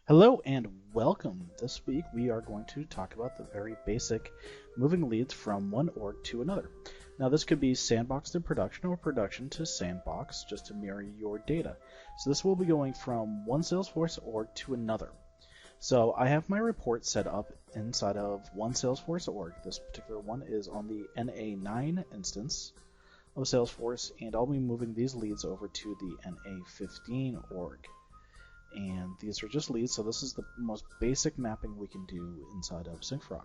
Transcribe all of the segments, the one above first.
Hello and welcome. This week we are going to talk about the very basic moving leads from one org to another. Now this could be sandbox to production or production to sandbox just to mirror your data. So this will be going from one Salesforce org to another. So I have my report set up inside of one Salesforce org. This particular one is on the NA9 instance of Salesforce, and I'll be moving these leads over to the NA15 org. And these are just leads, so this is the most basic mapping we can do inside of Syncfrog.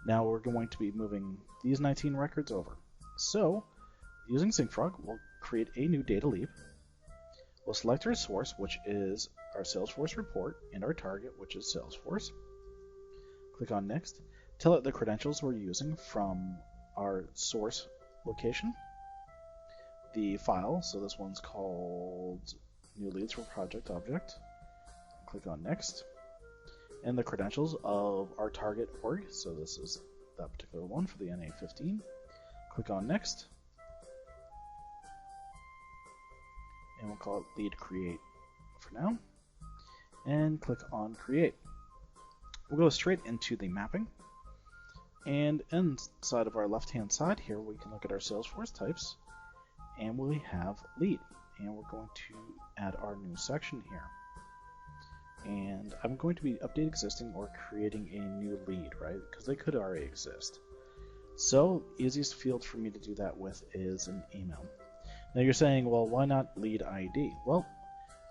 Now we're going to be moving these 19 records over. So, using Syncfrog, we'll create a new data leap. We'll select our source, which is our Salesforce report, and our target, which is Salesforce. Click on Next. Tell it the credentials we're using from our source location. The file, so this one's called New Leads for Project Object. Click on Next. And the credentials of our target org, so this is that particular one for the NA15. Click on Next. And we'll call it Lead Create for now. And click on Create. We'll go straight into the mapping. And inside of our left-hand side here, we can look at our Salesforce types. And we have lead. And we're going to add our new section here. And I'm going to be update existing or creating a new lead, right? Because they could already exist. So, easiest field for me to do that with is an email. Now you're saying, well, why not lead ID? Well,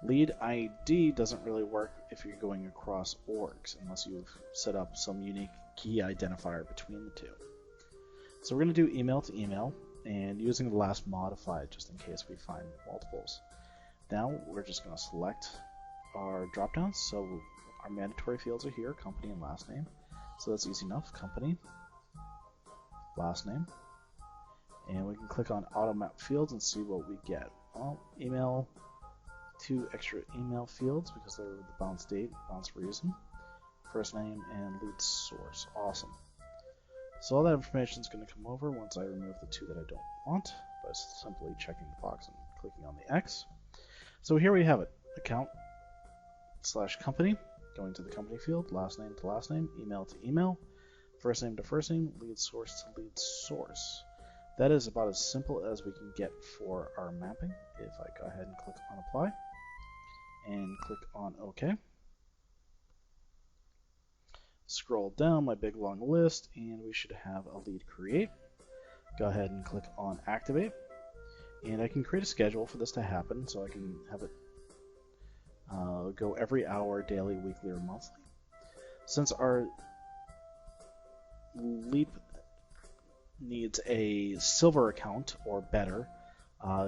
lead ID doesn't really work if you're going across orgs, unless you've set up some unique key identifier between the two. So we're going to do email to email, and using the last modified just in case we find multiples. Now we're just going to select our dropdowns. So our mandatory fields are here, company and last name. So that's easy enough, company, last name. And we can click on auto map fields and see what we get. Well, email, 2 extra email fields because they're the bounce date, bounce reason, first name, and lead source. Awesome. So all that information is going to come over once I remove the 2 that I don't want by simply checking the box and clicking on the X. So here we have it. Account / company, going to the company field, last name to last name, email to email, first name to first name, lead source to lead source. That is about as simple as we can get for our mapping. If I go ahead and click on apply and click on OK. Scroll down my big long list and we should have a lead create. Go ahead and click on activate, and I can create a schedule for this to happen, so I can have it go every hour, daily, weekly, or monthly. Since our leap needs a silver account or better,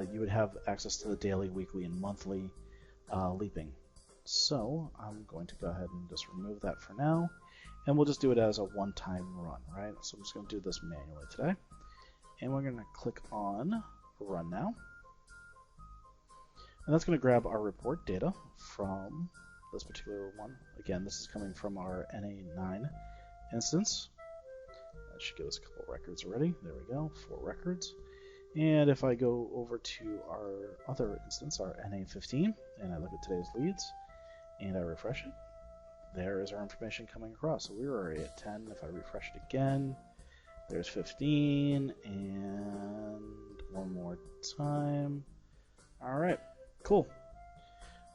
you would have access to the daily, weekly, and monthly leaping. So I'm going to go ahead and just remove that for now. And we'll just do it as a one-time run, right? So I'm just going to do this manually today. And we're going to click on Run Now. And that's going to grab our report data from this particular one. Again, this is coming from our NA9 instance. That should give us a couple records already. There we go, 4 records. And if I go over to our other instance, our NA15, and I look at today's leads, and I refresh it, there is our information coming across. So we were already at 10. If I refresh it again, there's 15, and one more time. All right, cool.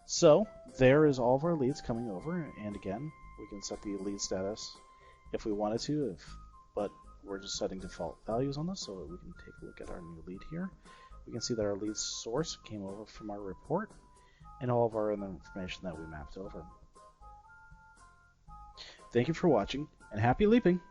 So there is all of our leads coming over, and again, we can set the lead status if we wanted to, but we're just setting default values on this, so we can take a look at our new lead here. We can see that our lead source came over from our report, and all of our other information that we mapped over. Thank you for watching, and happy leaping!